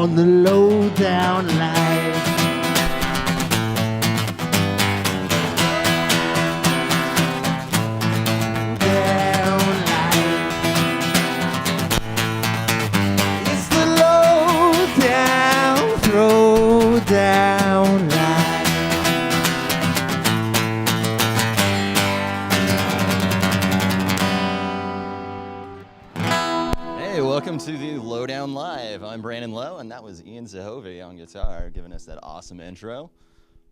on the lowdown life. Down life. It's the lowdown, throwdown life. Hey, welcome to the Lowdown Live. I'm Brandon Lowe, and that was Ian Zahovey on guitar giving us that awesome intro.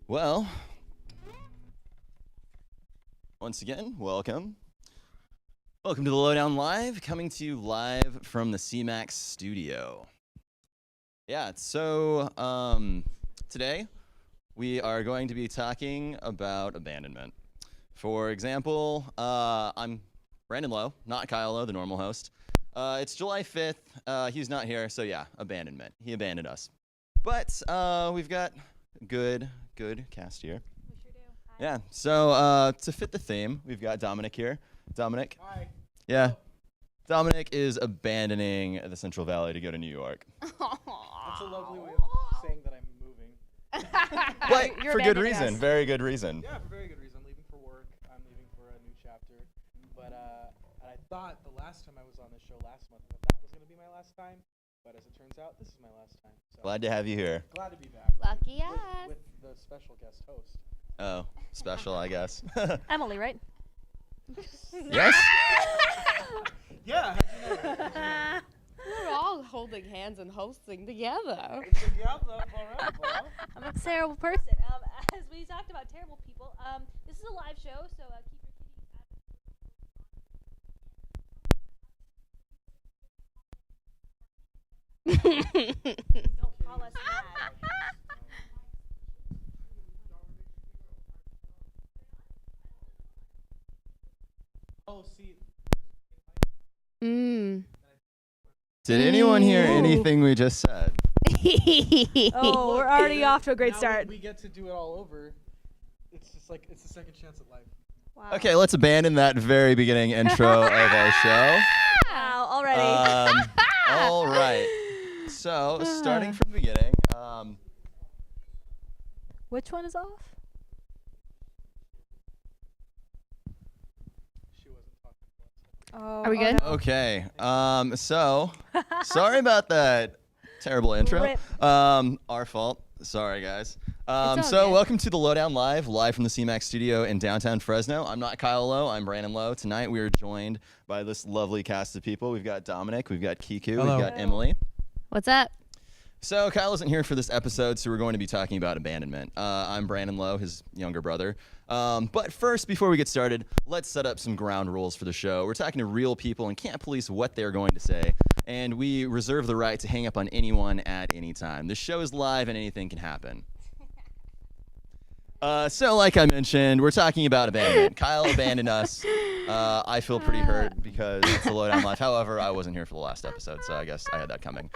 Well, once again, welcome. Welcome to the Lowdown Live, coming to you live from the CMAX studio. Yeah, so today we are going to be talking about abandonment. For example, I'm Brandon Lowe, not Kyle Lowe, the normal host. It's July 5th. He's not here, so yeah, abandonment. He abandoned us. But we've got a good cast here. We sure do. Hi. Yeah, so to fit the theme, we've got Dominic here. Dominic? Hi. Yeah. Dominic is abandoning the Central Valley to go to New York. That's a lovely way of saying that I'm moving. But You're for good abandoning reason, us. very good reason. Yeah, for very good reason. I'm leaving for work. I'm leaving for a new chapter. But and I thought the last time I was on this show last month that was going to be my last time. But as it turns out, this is my last time. So Glad to have you here. glad to be back. Lucky with, us. with the special guest host. Oh, special, I guess. Emily, right? Yes? Yeah. We're all holding hands and hosting together. I'm a terrible person. As we talked about terrible people, this is a live show, so keep your kitties Don't call us mad. Oh, see. Did anyone hear anything we just said? Oh, we're already off to a great now start. We get to do it all over. It's just like it's a second chance at life. Wow. Okay, let's abandon that very beginning intro of our show. Wow, already. All right. So, starting from the beginning, Which one is off? She wasn't talking. Oh, Are we good? no. okay. So, sorry about that terrible intro. Rip. Our fault. Sorry, guys. all So, good. welcome to the Lowdown Live from the CMAX studio in downtown Fresno. I'm not Kyle Lowe. I'm Brandon Lowe. Tonight, we are joined by this lovely cast of people. We've got Dominic. We've got Kiku. Hello. We've got Hello. Emily. What's up? So Kyle isn't here for this episode, so we're going to be talking about abandonment. I'm Brandon Lowe, his younger brother. But first, before we get started, let's set up some ground rules for the show. We're talking to real people and can't police what they're going to say, and we reserve the right to hang up on anyone at any time. The show is live and anything can happen. So like I mentioned, we're talking about abandonment. Kyle abandoned us. I feel pretty hurt because it's a Lowdown Live. However, I wasn't here for the last episode, so I guess I had that coming.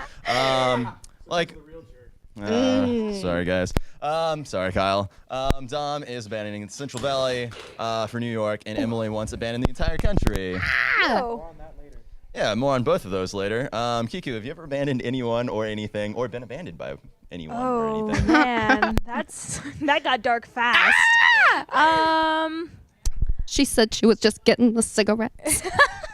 Like, The real jerk. sorry guys. Sorry Kyle. Dom is abandoning the Central Valley for New York, and Emily wants to abandon the entire country. More Oh. on that later. Yeah, more on both of those later. Kiku, have you ever abandoned anyone or anything, or been abandoned by anyone or Oh anything? man, that got dark fast. She said she was just getting the cigarettes.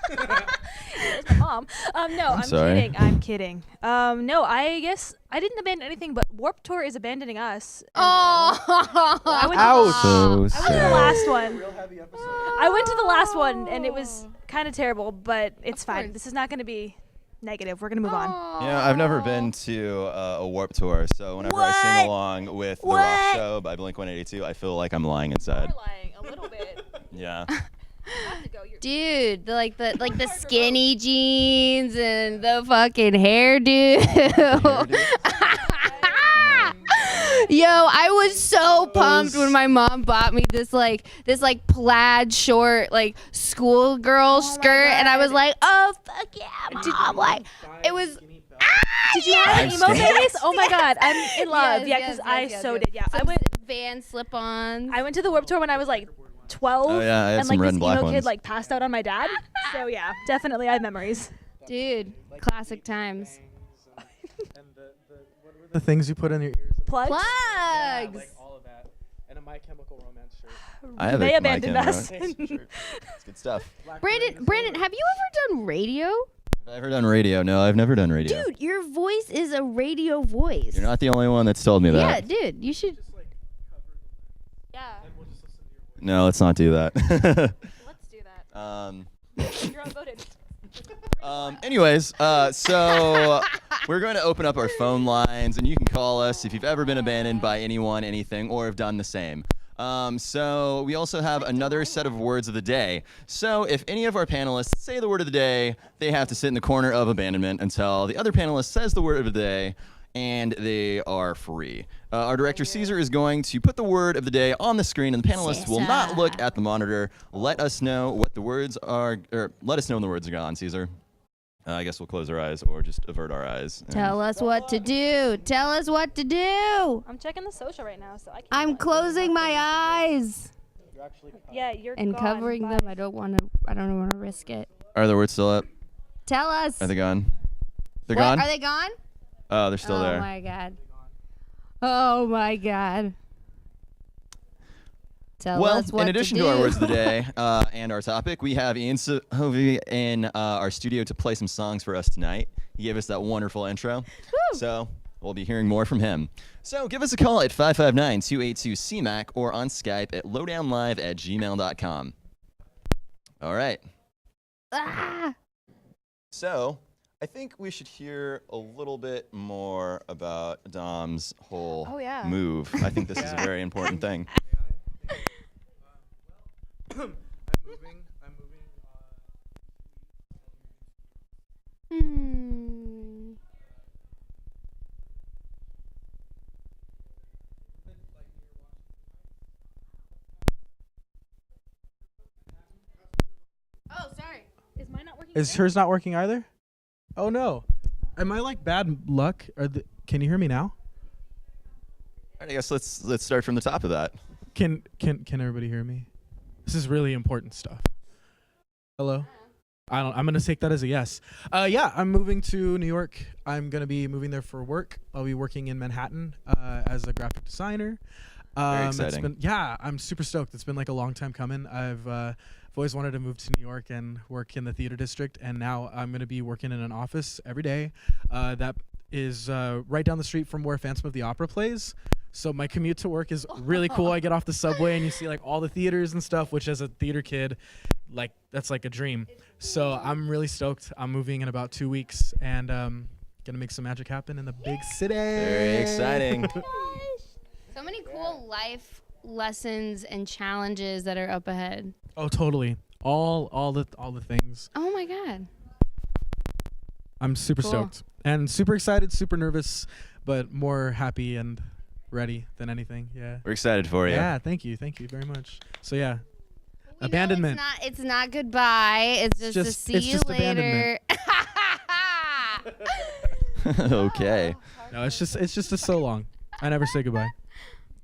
There's my mom. No, I'm sorry. kidding. I'm kidding. No, I guess I didn't abandon anything, but Warped Tour is abandoning us. And, I went to Ouch. So I went to the sad. last one. Real heavy episode. I went to the last one, and it was kind of terrible, but it's Of fine. course. This is not going to be negative. We're going to move on. Yeah, I've never been to a Warp Tour, so whenever I What? sing along with The Rock What? Show by Blink-182, I feel like I'm lying inside. lying a little bit. Yeah. Dude, the skinny jeans and the fucking hairdo. Yo, I was so pumped when my mom bought me this plaid short schoolgirl skirt, and I was like, oh fuck yeah, mom! Like it was. Did you have an Five emo skinny? phase? Oh my god, I'm in love. Yes, Yeah, yes, because I yes, so yes. did. Yeah, I Some went. Van slip-ons. I went to the Warped Tour when I was like 12, Oh, yeah, I had and some like red this and black emo kid ones. like passed out on my dad. So yeah, definitely I have memories. Dude, classic times. And the The things you put in your ears. Plugs. Yeah, Plugs. like all of that. And a My Chemical Romance shirt. I have They a abandoned mic us. camera. It's good stuff. Black Brandon, Berets have you ever done radio? Have I ever done radio? No, I've never done radio. Dude, your voice is a radio voice. You're not the only one that's told me Yeah, that. dude, you should. Just like cover the Yeah. and we'll just listen to your voice. No, let's not do that. Let's do that. um, You're outvoted. anyways, so we're going to open up our phone lines, and you can call us if you've ever been abandoned by anyone, anything, or have done the same. So we also have another set of words of the day. So if any of our panelists say the word of the day, they have to sit in the corner of abandonment until the other panelist says the word of the day, and they are free. Our director Caesar is going to put the word of the day on the screen, and the panelists will not look at the monitor. Let us know what the words are, or let us know when the words are gone, Caesar. I guess we'll close our eyes or just avert our eyes. Tell us what to do. Tell us what to do. I'm checking the social right now, so I can't. I'm closing my eyes You're actually Yeah, you're and gone. covering Bye. them. I don't want to risk it. Are the words still up? Tell us. Are they gone? They're What? gone? Are they gone? Oh, they're still there. Oh my god. Oh my god. Tell Well, us what in addition to to our do. words of the day and our topic, we have Ian Sahovi in our studio to play some songs for us tonight. He gave us that wonderful intro. Woo. So we'll be hearing more from him. So give us a call at 559-282-CMAC or on Skype at lowdownlive@gmail.com. All right. Ah. So I think we should hear a little bit more about Dom's whole Oh, yeah. move. I think this is a very important thing. I'm moving. Hmm. Oh, sorry. Is mine not working? Is hers not working either? Oh no. Am I like bad luck? Can you hear me now? I guess let's start from the top of that. Can everybody hear me? This is really important stuff. Hello? I'm gonna take that as a yes. Yeah, I'm moving to New York. I'm gonna be moving there for work. I'll be working in Manhattan as a graphic designer. Very It's exciting. yeah, I'm super stoked. It's been like a long time coming. I've always wanted to move to New York and work in the theater district, and now I'm gonna be working in an office every day. That is right down the street from where Phantom of the Opera plays. So my commute to work is really cool. I get off the subway and you see like all the theaters and stuff, which as a theater kid, like that's like a dream. So I'm really stoked. I'm moving in about 2 weeks and gonna make some magic happen in the big city. Very exciting. So many cool life lessons and challenges that are up ahead. Oh, totally. All the things. Oh my god. I'm super Cool. stoked and super excited, super nervous, but more happy and ready than anything. Yeah. We're excited for you. Yeah. Thank you very much. So yeah. We know Abandonment. It's not goodbye. It's just a see it's you just later. Okay. No, it's just a so long. I never say goodbye.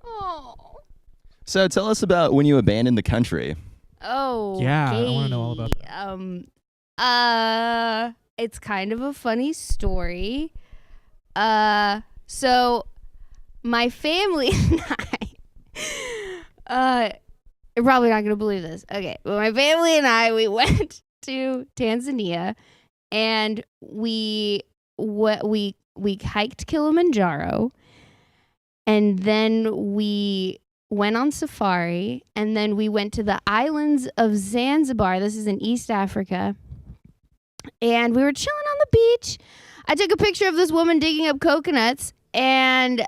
Oh. So tell us about when you abandoned the country. Oh. Yeah, I wanna know all about It's kind of a funny story. So my family and you're probably not gonna believe this. Okay, but my family and I, we went to Tanzania, and we hiked Kilimanjaro, and then we went on safari, and then we went to the islands of Zanzibar. This is in East Africa. And we were chilling on the beach. I took a picture of this woman digging up coconuts, and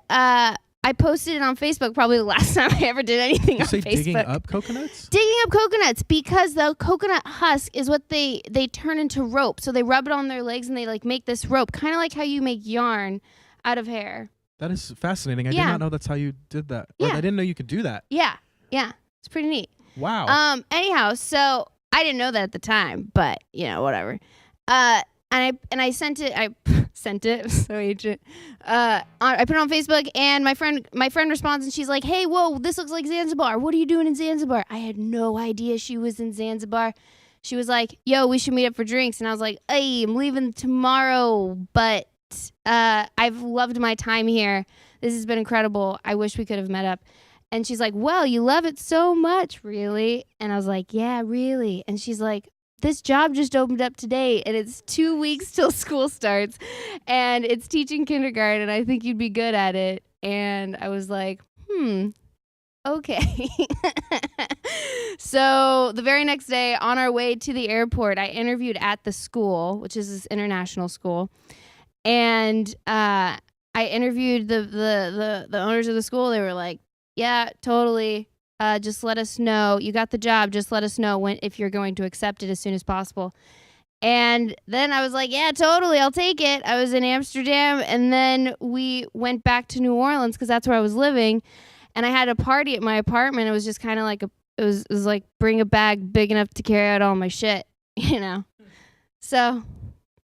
I posted it on Facebook, probably the last time I ever did anything You on say Facebook. digging up coconuts? Digging up coconuts, because the coconut husk is what they turn into rope. So they rub it on their legs and they like make this rope, kind of like how you make yarn out of hair. That is fascinating. I Yeah. did not know that's how you did that. Yeah. Like, I didn't know you could do that. Yeah, it's pretty neat. Wow. Anyhow, so I didn't know that at the time, but you know, whatever. And I sent it. I sent it. So ancient. I put it on Facebook, and my friend responds, and she's like, "Hey, whoa, this looks like Zanzibar. What are you doing in Zanzibar?" I had no idea she was in Zanzibar. She was like, "Yo, we should meet up for drinks," and I was like, "Hey, I'm leaving tomorrow, but I've loved my time here. This has been incredible. I wish we could have met up. And she's like, well, you love it so much, really? And I was like, yeah, really. And she's like, this job just opened up today, and it's 2 weeks till school starts, and it's teaching kindergarten. I think you'd be good at it. And I was like, okay. So the very next day, on our way to the airport, I interviewed at the school, which is this international school. And I interviewed the owners of the school. They were like, yeah, totally. Just let us know. You got the job. Just let us know if you're going to accept it as soon as possible. And then I was like, yeah, totally. I'll take it. I was in Amsterdam, and then we went back to New Orleans because that's where I was living. And I had a party at my apartment. It was just kind of like it was like bring a bag big enough to carry out all my shit, So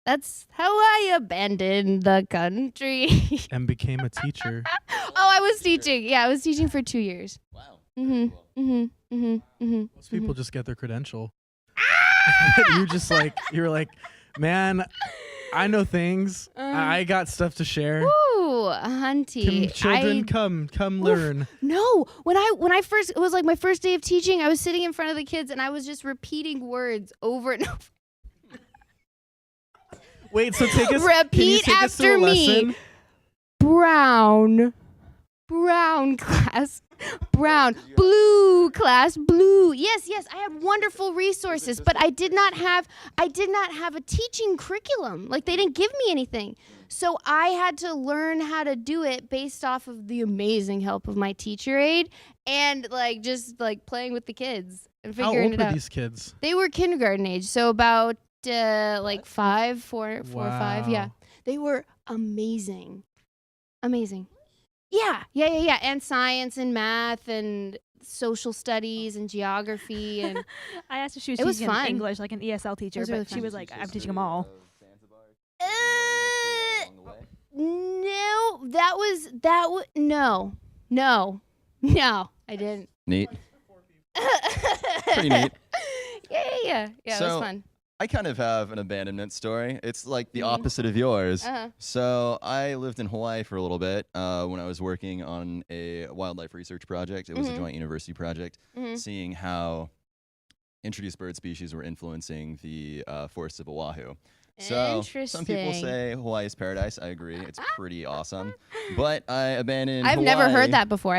that's how I abandoned the country. And became a teacher. Oh, I was teaching. Yeah, I was teaching for 2 years. Wow. Most people just get their credential. You were like, man, I know things. I got stuff to share. Ooh, hunty. Children, come learn. No, when I first, it was like my first day of teaching. I was sitting in front of the kids and I was just repeating words over and over. Wait, so can you Repeat take us through after a me. lesson? Brown class. Brown. Blue class. Blue. Yes, I had wonderful resources, but I did not have a teaching curriculum. Like, they didn't give me anything. So I had to learn how to do it based off of the amazing help of my teacher aide and just playing with the kids and figuring it out. How old were these kids? They were kindergarten age, so about 4 or 5. Yeah, they were amazing. Yeah. And science and math and social studies and geography and I asked if she was it was teaching fun. English, like an ESL teacher, It was really but she fun. was like, I'm teaching them all. No, I didn't. Neat. Pretty neat. Yeah. It So- was fun. I kind of have an abandonment story. It's like the opposite of yours. Uh-huh. So I lived in Hawaii for a little bit when I was working on a wildlife research project. It was a joint university project, seeing how introduced bird species were influencing the forests of Oahu. So some people Interesting. say Hawaii is paradise. I agree. It's pretty awesome. But I abandoned I've Hawaii. never heard that before.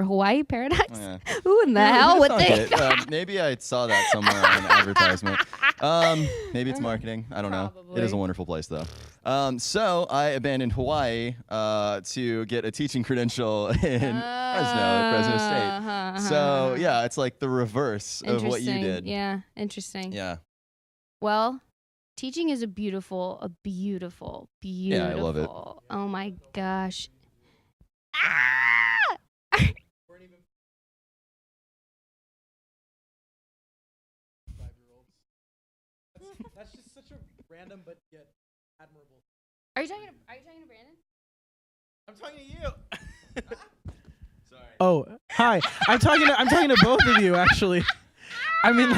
Hawaii paradise? Yeah. Who in the hell would Thunk think it. that? Maybe I saw that somewhere on an advertisement. Maybe it's marketing. I don't know. It is a Probably. wonderful place, though. So I abandoned Hawaii to get a teaching credential in Fresno State. So yeah, it's like the reverse of what you Interesting. did. Yeah, interesting. Yeah. Well, teaching is a beautiful. Yeah, I love it. Oh my gosh. That's just such a random but yet admirable. Are you talking to Brandon? I'm talking to you. Sorry. Oh, hi. I'm talking to both of you, actually. I mean,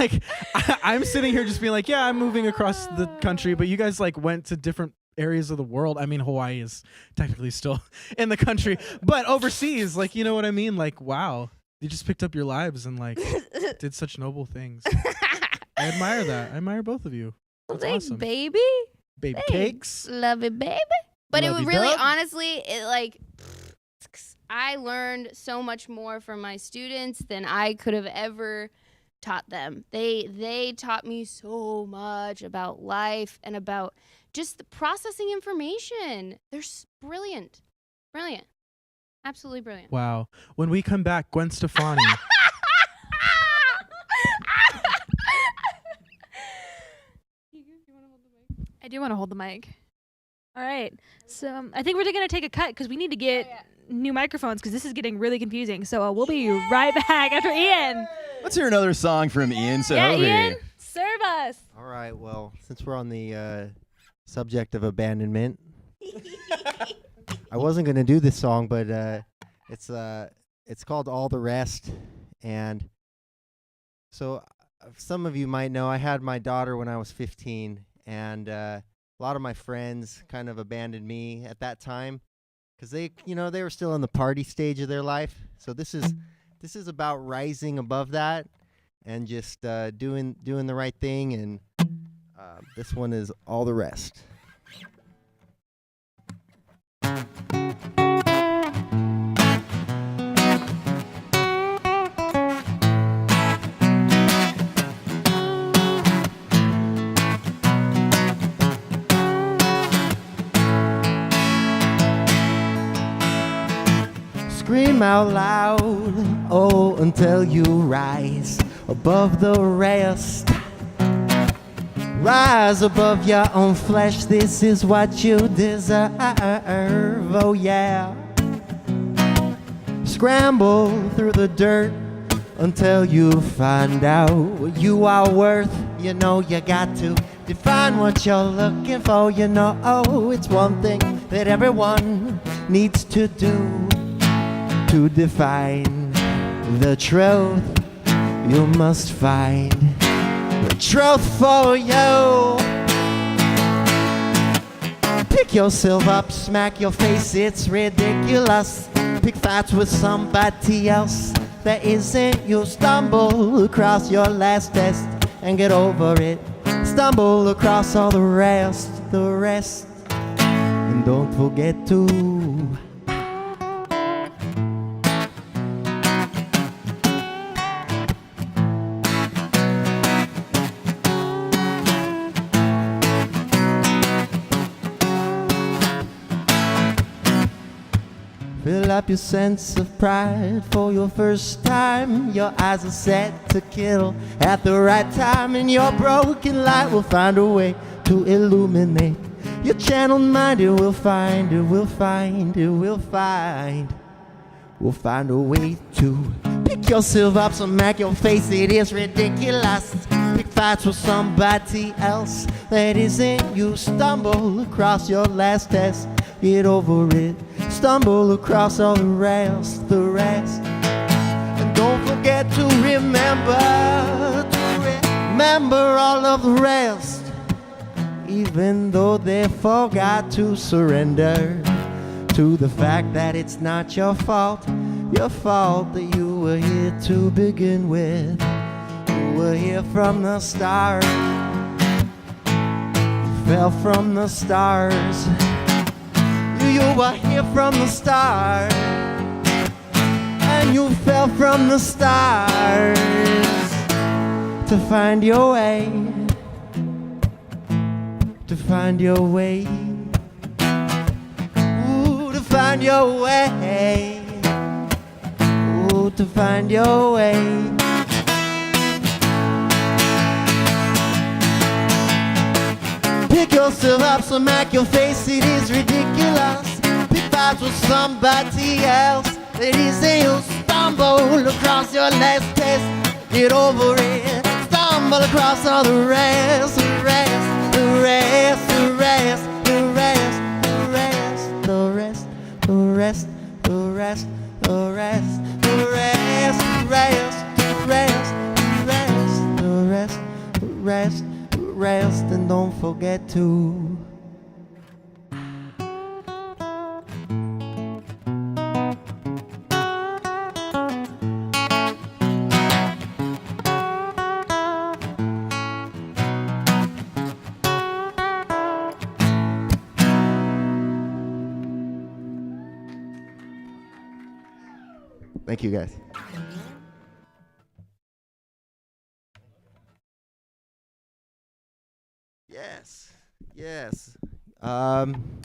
I'm sitting here just being like, yeah, I'm moving across the country, but you guys went to different areas of the world. I mean, Hawaii is technically still in the country, but overseas, you know what I mean? Wow, you just picked up your lives and did such noble things. I admire that. I admire both of you. That's Thanks, awesome. baby. Baby Thanks. cakes. Love it, baby. But it Love would you, really, dub. honestly, I learned so much more from my students than I could have ever taught them. They taught me so much about life and about just the processing information. They're brilliant. Brilliant. Absolutely brilliant. Wow. When we come back, Gwen Stefani. I do want to hold the mic. All right. So I think we're going to take a cut because we need to get new microphones because this is getting really confusing. So we'll be right back after Ian. Let's hear another song from Ian Yeah, Sohobi. Ian, serve us. All right. Well, since we're on the subject of abandonment, I wasn't gonna do this song, but it's called "All the Rest," and so some of you might know I had my daughter when I was 15, and a lot of my friends kind of abandoned me at that time because they were still in the party stage of their life. So this is about rising above that and just doing the right thing. And this one is All the Rest. Scream out loud, oh, until you rise above the rest. Rise above your own flesh, this is what you deserve, oh yeah. Scramble through the dirt until you find out what you are worth. You know you got to define what you're looking for. You know it's one thing that everyone needs to do. To define the truth, you must find the truth for you. Pick yourself up, smack your face, it's ridiculous. Pick fights with somebody else that isn't you. Stumble across your last test and get over it. Stumble across all the rest, and don't forget to fill up your sense of pride for your first time. Your eyes are set to kill at the right time, and your broken light will find a way to illuminate your channeled mind. It will find, it will find, it will find. We'll find a way to pick yourself up, smack your face, it is ridiculous. Pick fights with somebody else that isn't you. Stumble across your last test, get over it. Stumble across all the rest, and don't forget to remember all of the rest. Even though they forgot to surrender to the fact that it's not your fault that you were here to begin with. You were here from the start. You fell from the stars. You were here from the start, and you fell from the stars to find your way, to find your way, ooh, to find your way, ooh, to find your way. Pick yourself up, smack your face, it is ridiculous. Pick fights with somebody else that isn't you. Stumble across your last test, get over it. Stumble across all the rest, the rest, the rest, the rest, the rest, the rest, the rest, the rest, the rest, the rest, the rest, the rest, the rest, the rest, the rest, rest, and don't forget to thank you guys. Yes.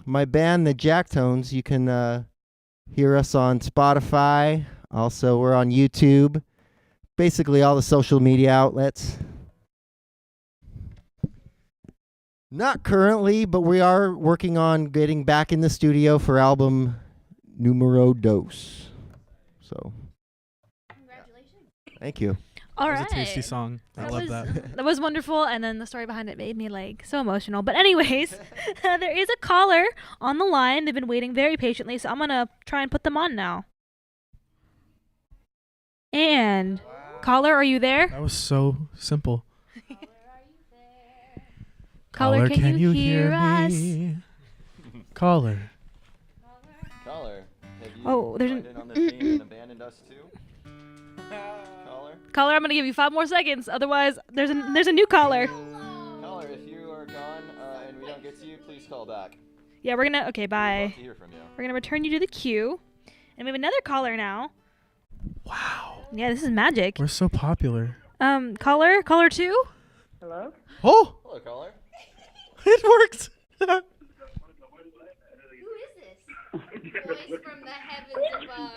My band, the Jacktones, you can hear us on Spotify. Also, we're on YouTube. Basically, all the social media outlets. Not currently, but we are working on getting back in the studio for album numero dos. So, Congratulations. thank you. All That right. was a tasty song. I That love was, that. that was wonderful, and then the story behind it made me so emotional. But anyways, there is a caller on the line. They've been waiting very patiently, so I'm gonna try and put them on now. And caller, are you there? That was so simple. Caller, can you hear us? me? Caller. Caller, have you Oh, there's joined in on the theme and abandoned us too? Caller? Caller, I'm gonna give you 5 more seconds. Otherwise, there's a new caller. Caller, if you are gone and we don't get to you, please call back. Yeah, we're gonna. Okay, We'd bye. love to hear from you. We're gonna return you to the queue, and we have another caller now. Wow. Yeah, this is magic. We're so popular. Caller 2. Hello? Oh, Hello, caller. it worked. Who is this? Voice from the heavens above.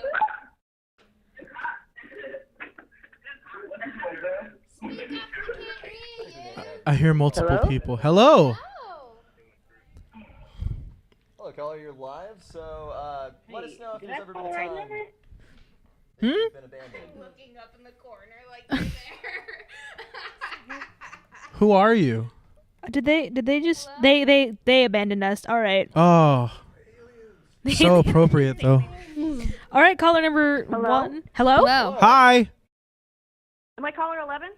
Speak up, we can't hear you. I hear multiple Hello? people. Hello. Oh. Hello, caller. You're live. So let us know if there's ever been a right time number? you've been abandoned. Looking up in the corner like you're there. Who are you? Did they just they abandoned us? All right. Oh, so appropriate though. All right, caller number Hello? 1. Hello. Hello. Hi. Am I caller 11?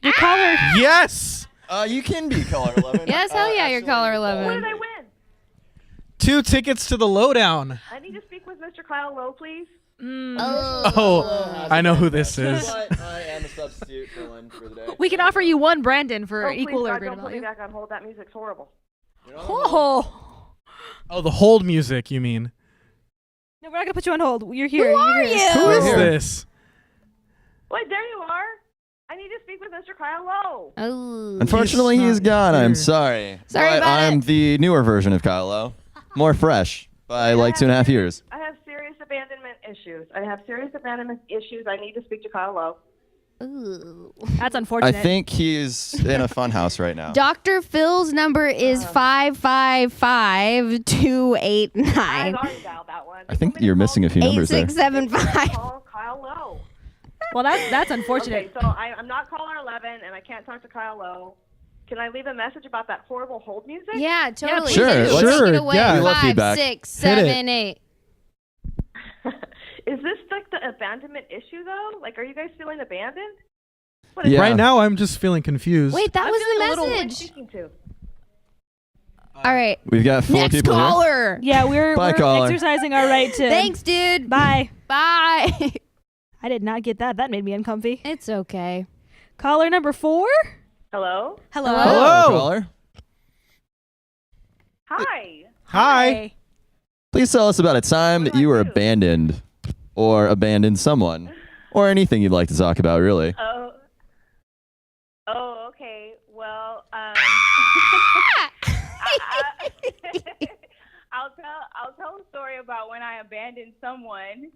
Your caller. Yes. You can be caller 11. Yes, hell yeah, you're actually, caller you can call 11. What did I win? 2 tickets to the lowdown. I need to speak with Mr. Kyle Lowe, please. Oh, I know who this is. But I am a substitute filling for the day. We can offer you 1 Brandon for Oh, equal please, or God, greater don't put me value. back on hold. That music's horrible. You know, Oh. Oh, the hold music, you mean? No, we're not gonna put you on hold. You're here. Who You're are here. you? Who is here. this? Wait, there you are. I need to speak with Mr. Kyle Lowe. Oh. Unfortunately, He's he's not gone. I'm here. sorry. Sorry but about I'm it. the newer version of Kyle Lowe. More fresh by like 2.5 years. I have serious abandonment issues. I need to speak to Kyle Lowe. Ooh. That's I unfortunate. think he's in a fun house right now. Dr. Phil's number is 555-289. I've already dialed that one. I think you're missing a few numbers there. 8675. Call Kyle Lowe. Well, that's unfortunate. Okay, so I'm not caller 11, and I can't talk to Kyle Lowe. Can I leave a message about that horrible hold music? Yeah, totally. Sure, Take let's- it away. yeah. We love 5, feedback. 6, Hit it. 7, 8. Is this like the abandonment issue, though? Like, are you guys feeling abandoned? What Yeah. Right now, I'm just feeling confused. Wait, that I'm was feeling a the little- Who am I message. speaking to? All right. We've got 4 Next people here. caller. Yeah, we're Bye, caller. exercising our right to. Thanks, dude. Bye. Bye. I did not get that. That made me uncomfy. It's okay. Caller number 4. Hello? Hello. Hello. caller. Hi. Hi. Please tell us about a time that you were What do I do? abandoned or abandoned someone or anything you'd like to talk about, really. Oh, okay. Well, I'll tell a story about when I abandoned someone.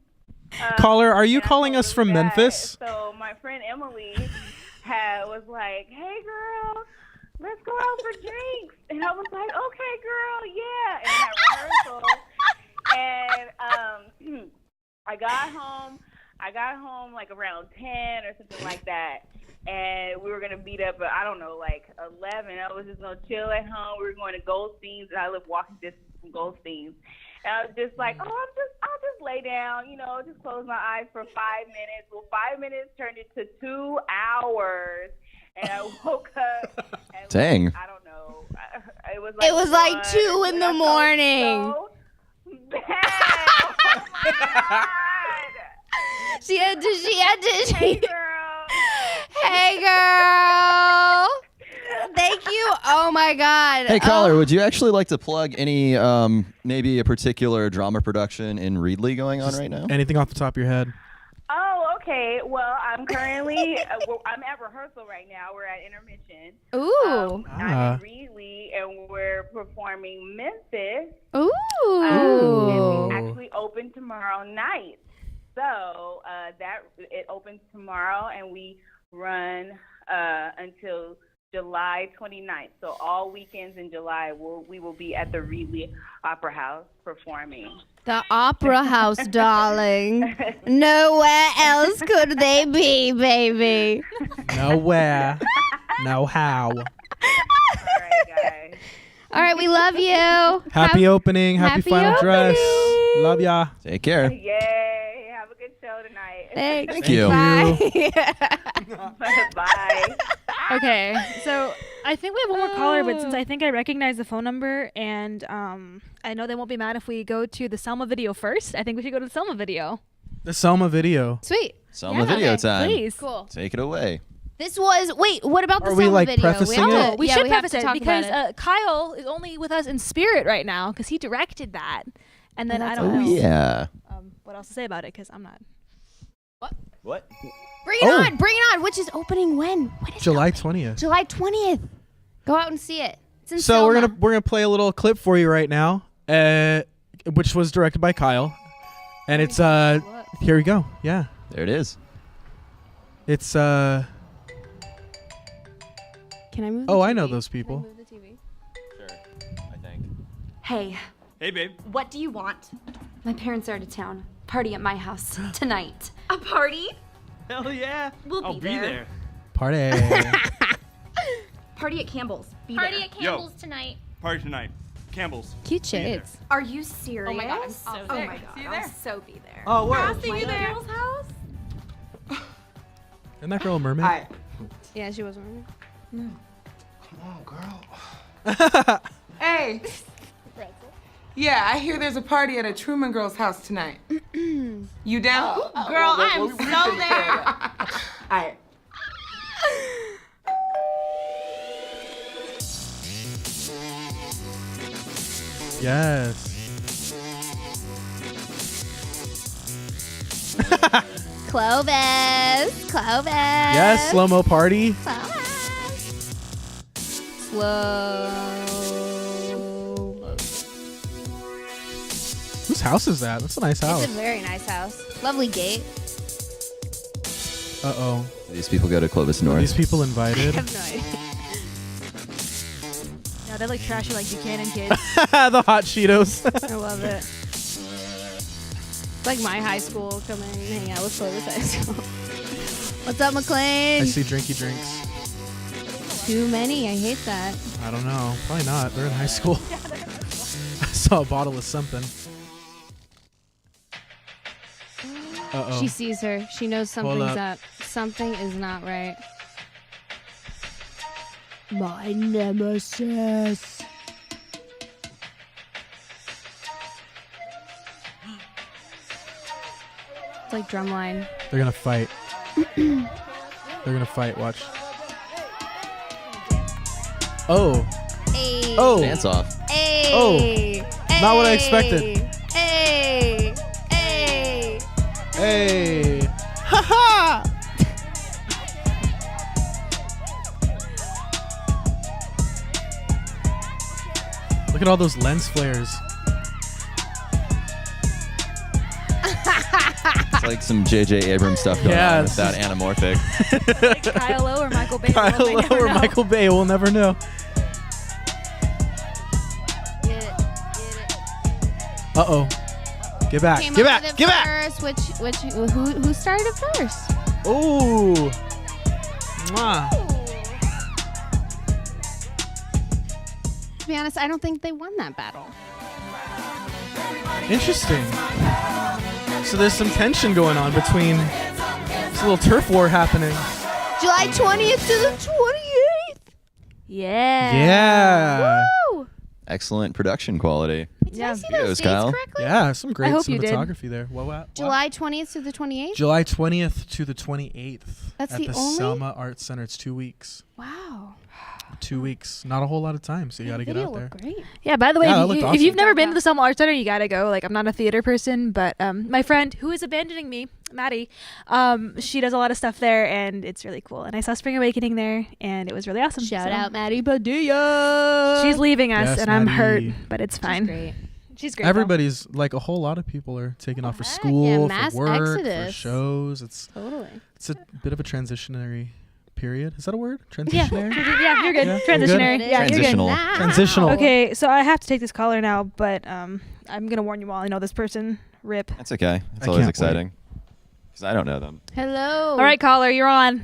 Caller, are you and I calling felt us from really bad. Memphis? So my friend Emily was like, "Hey, girl, let's go out for drinks," and I was like, "Okay, girl, yeah." And at rehearsal, and I got home like around 10 or something like that. And we were going to meet up at, I don't know, like 11. I was just going to chill at home. We were going to Goldstein's, and I live walking distance from Goldstein's. And I was just like, I'll just lay down, just close my eyes for 5 minutes. Well, 5 minutes turned into 2 hours. And I woke up. And Dang. I don't know. It was like 1, 2 in and the I felt morning. So bad. Oh, my God. She had to. Hey, girl. Hey, girl. Thank you. Oh, my God. Hey, caller, would you actually like to plug any, maybe a particular drama production in Reedley going on right now? Anything off the top of your head? Oh, okay. Well, I'm currently I'm at rehearsal right now. We're at intermission. Ooh. I'm in Reedley, and we're performing Memphis. Ooh. And we actually open tomorrow night. So it opens tomorrow, and we run until July 29th. So all weekends in July, we will be at the Reedley Opera House performing. The Opera House, darling. Nowhere else could they be, baby. Nowhere. No how. All right, guys. All right, we love you. Happy opening. Happy happy final dress. opening. Love ya. Take care. Yay. Have a good show tonight. Thanks. Thank you. Bye. Bye. Okay, so I think we have one more caller, but since I think I recognize the phone number, and I know they won't be mad if we go to the Selma video first, I think we should go to the Selma video. The Selma video. Sweet. Selma video time. Please. Cool. Take it away. This was. Wait, what about the Are we, Selma like, video? prefacing have it? to- We yeah, should we have preface to it talk because about it. Kyle is only with us in spirit right now because he directed that. And then I that's don't Oh know yeah. what else to say about it because I'm not. What? Bring it on. Bring it on. Which is opening when? When is July it 20th. July 20th. Go out and see it. It's in So we're Selma. gonna play a little clip for you right now, which was directed by Kyle, and it's here we go. Yeah, There it is. it's Can I move? Oh, the I know TV? those Can I people. move the TV? Sure. I think. Hey, Hey, babe. what do you want? My parents are out of town. Party at my house tonight. A party? Hell yeah. We'll I'll be be there. there. Party. Party at Campbell's. Be Party there. at Campbell's tonight. Party tonight. Campbell's. Cute shades. Are you serious? Oh my God, I'm so Oh there. my god, See you I'll there. so be there. Oh, where? See you there. Isn't that girl a mermaid? Hi. Yeah, she was wearing it. Hey. Yeah, I hear there's a party at a Truman girl's house tonight. You down? Girl, I'm so there. Alright. Yes. Clovis. Clovis. Yes, slow mo party. Slow. Whose house is that? That's a nice It's house. a very nice house. Lovely gate. Uh oh. These people go to Clovis Are North. these people I invited? have no idea. No, they're like trashy like Buchanan kids. The hot Cheetos. I love it. It's like my high school coming and hang out with Clovis High School. What's up, McLean? I see drinky drinks. Too many. I hate that. I don't know. Probably not. They're in high school. I saw a bottle of something. Uh oh. She sees her. She knows Hold something's up. up. Something is not right. My nemesis. It's like drumline. They're gonna fight. They're gonna fight. Watch. Oh. Hey. Oh. Dance off. Hey. Oh. Hey. Not what I expected. Hey. Hey. Hey. Ha ha. Look at all those lens flares. It's like some J.J. Abrams stuff going Yeah, on it's without anamorphic. Like Kyle Lowe or Michael Bay. Kyle We'll never Lowe or know. Michael Bay, we'll never know. Get it. Uh oh. Get back. Came Get up back. with it Get back. first. Who started it first? Ooh. Mwah. To be honest, I don't think they won that battle. Interesting. So there's some tension going on between. There's a little turf war happening. July 20th to the 28th. Yeah. Yeah. Woo! Excellent production quality. Did I see Kudos, those dates Kyle. correctly? Yeah, some great hope you did. cinematography there. What? July 20th to the 28th? July 20th to the 28th. That's at the the only- Selma Arts Center. It's 2 weeks. Wow. 2 weeks. Not a whole lot of time, so you got to get Video out there. looked great. Yeah, by the way, Yeah, that if, looked if awesome. you've never been to the Selma Arts Center, you gotta go. Like, I'm not a theater person, but my friend who is abandoning me, Maddie, she does a lot of stuff there, and it's really cool. And I saw Spring Awakening there, and it was really awesome. Shout So, out Maddie Padilla. She's leaving us, Yes, and I'm hurt, Maddie. but it's She's fine. great. She's great. though. Everybody's like a whole lot of people are taking off for heck yeah, school, mass for work, for exodus. shows. It's Totally. a bit of a transitionary period. Is that a word? Yeah, Transitionary? yeah, you're good. Yeah, I'm good? Transitionary. Yeah, you're good. Transitional. Now. Transitional. Okay, so I have to take this caller now, but I'm gonna warn you all. I know this person. Rip. That's okay. It's I always can't exciting. Because I don't know them. Hello. All right, caller, you're on.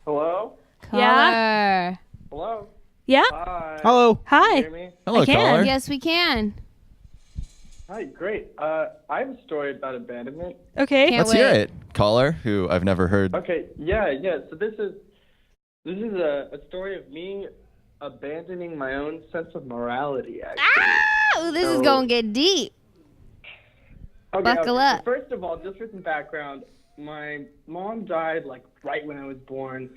Hello? Yeah? Hello? Yeah. Hi. Hello. Hi. Hear me? Hello, I can. caller. Yes, we can. Hi, great. I have a story about abandonment. Okay. Can't Let's hear wait. it. Caller, who I've never heard. Okay, yeah. So this is a story of me abandoning my own sense of morality, actually. Ah! Ooh, this is going to get deep. Buckle up. So first of all, just for some background, my mom died like right when I was born,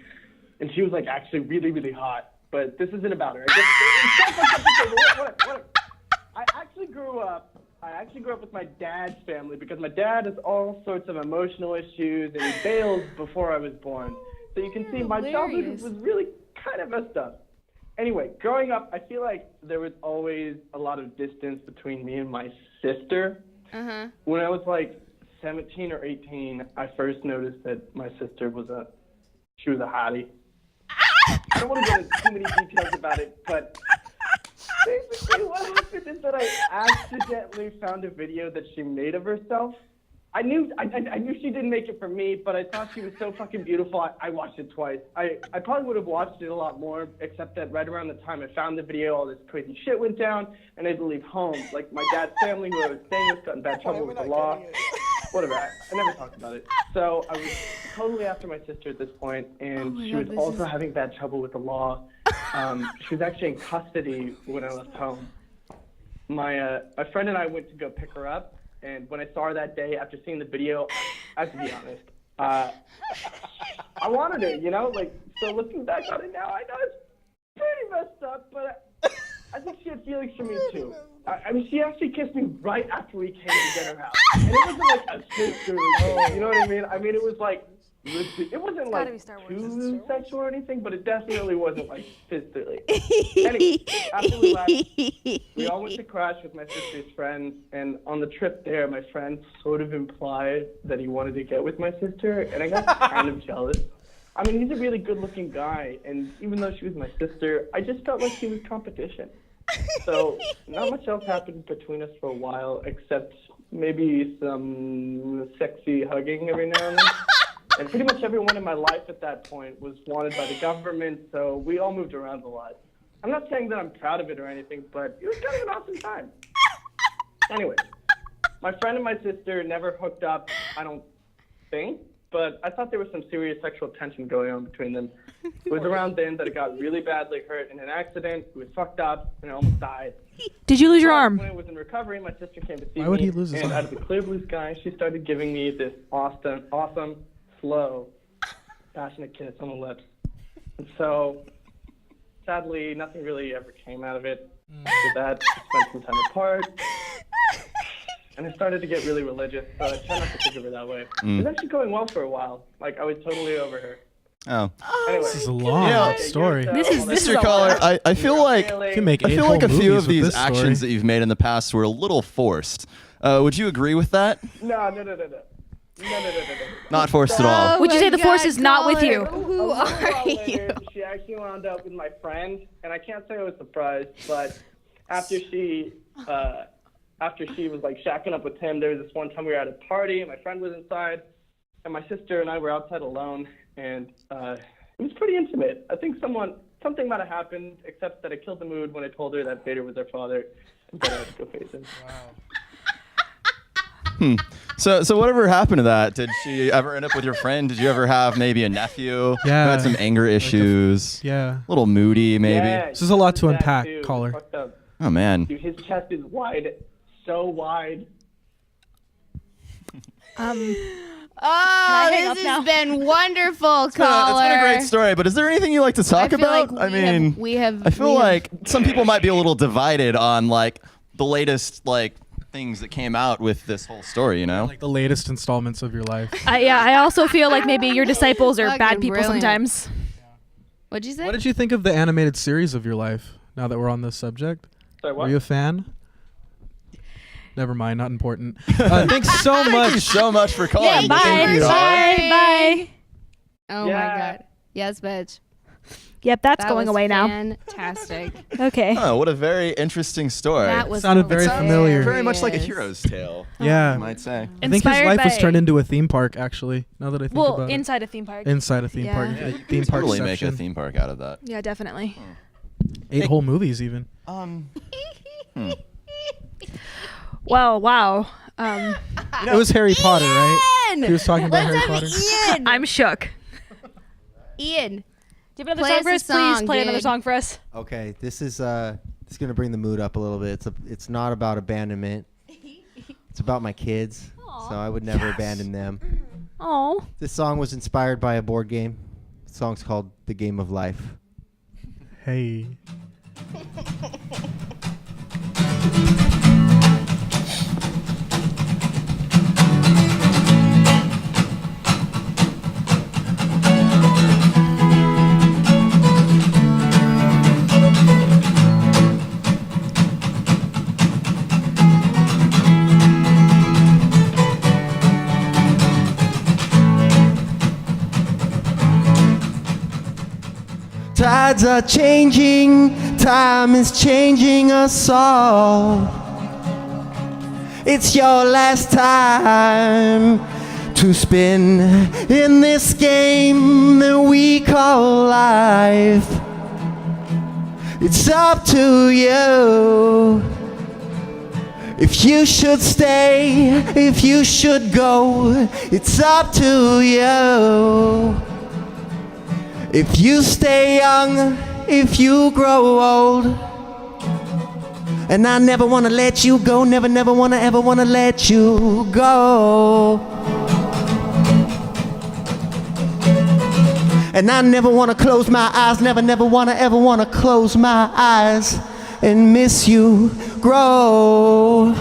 and she was like actually really, really hot. But this isn't about her. I actually grew up with my dad's family because my dad has all sorts of emotional issues, and he bailed before I was born. So you can see my childhood was really kind of messed up. Anyway, growing up, I feel like there was always a lot of distance between me and my sister. When I was like 17 or 18, I first noticed that my sister was a hottie. I don't want to go into too many details about it, but basically what happened is that I accidentally found a video that she made of herself. I knew she didn't make it for me, but I thought she was so fucking beautiful, I watched it twice. I probably would have watched it a lot more, except that right around the time I found the video, all this crazy shit went down, and I had to leave home. Like, my dad's family, who I was staying with, got in bad trouble with the law. Whatever, I never talked about it. So I was totally after my sister at this point, and she was also having bad trouble with the law. She was actually in custody when I left home. My friend and I went to go pick her up. And when I saw her that day, after seeing the video, I have to be honest, I wanted her, you know? Like, so looking back on it now, I know it's pretty messed up, but I think she had feelings for me, too. I mean, she actually kissed me right after we came to get her house. And it wasn't like a sisterly thing, you know what I mean? I mean, it was like, it wasn't like too sexual or anything, but it definitely wasn't like sisterly. Anyway, after we left, we all went to crash with my sister's friends, and on the trip there, my friend sort of implied that he wanted to get with my sister, and I got kind of jealous. I mean, he's a really good-looking guy, and even though she was my sister, I just felt like she was competition. So not much else happened between us for a while, except maybe some sexy hugging every now and then. And pretty much everyone in my life at that point was wanted by the government, so we all moved around a lot. I'm not saying that I'm proud of it or anything, but it was kind of an awesome time. Anyway, my friend and my sister never hooked up, I don't think, but I thought there was some serious sexual tension going on between them. It was around then that I got really badly hurt in an accident. It was fucked up, and I almost died. Did you lose your arm? When I was in recovery, my sister came to see me. Why would he lose his and arm? out of the clear blue sky, she started giving me this awesome, slow, passionate kiss on the lips. And so, sadly, nothing really ever came out of it. After that, we spent some time apart. And I started to get really religious, so I try not to think of her that way. It was actually going well for a while. Like, I was totally over her. Oh. Anyway, This is a long story. This is Mr. Caller, I feel like You can make I 8 feel whole like a few movies of with these this actions story. that you've made in the past were a little forced. Would you agree with that? No. Not forced at all. Would you say the force is not with you? Who are you? Later, she actually wound up with my friend, and I can't say I was surprised, but after she was like shacking up with him, there was this one time we were at a party, and my friend was inside, and my sister and I were outside alone, and it was pretty intimate. I think something might have happened, except that I killed the mood when I told her that Vader was her father, and then I had to go face him. So whatever happened to that? Did she ever end up with your friend? Did you ever have maybe a nephew who had some anger issues? Yeah. A little moody, maybe? Yeah, This is a lot to that unpack, too. caller. Fucked up. Oh, man. Dude, his chest is wide, so wide. Oh, hang this up now? has been wonderful, It's been a great story, but is there anything you like to talk feel about? like we have I feel like some people might be a little divided on like the latest like things that came out with this whole story, you know? Like the latest installments of your life. I also feel like maybe your disciples are bad Fucking people brilliant. sometimes. What'd you say? What did you think of the animated series of your life, now that we're on this subject? Sorry, what? Were you a fan? Never mind, not important. Thanks so much. Thank you so much for calling. Bye. Thank you. Bye. Oh Yeah. my god. Yes, bitch. Yep, that's That going was away now. Fantastic. Okay. Oh, what a very interesting story. That was Sounded very familiar. Very much like a hero's tale, Yeah. you might say. I think his Inspired life was by- turned into a theme park, actually, now that I think Well, about it. inside a theme park. Inside a theme Yeah. park. Yeah, a You theme could park totally make a section. theme park out of that. Yeah, definitely. 8 whole movies, even. Well, wow. It was Harry Potter, right? Ian! He was talking about Let's Harry have Potter. Ian. I'm shook. Ian, Do you have another Play song for us us? a song, Please play another dude. song for us. Okay, this is gonna bring the mood up a little bit. It's not about abandonment. It's about my kids. So I would never abandon them. Oh. This song was inspired by a board game. The song's called "The Game of Life." Hey. Tides are changing, time is changing us all. It's your last time to spin in this game that we call life. It's up to you. If you should stay, if you should go, it's up to you. If you stay young, if you grow old. And I never wanna let you go, never wanna ever wanna let you go. And I never wanna close my eyes, never wanna ever wanna close my eyes and miss you grow.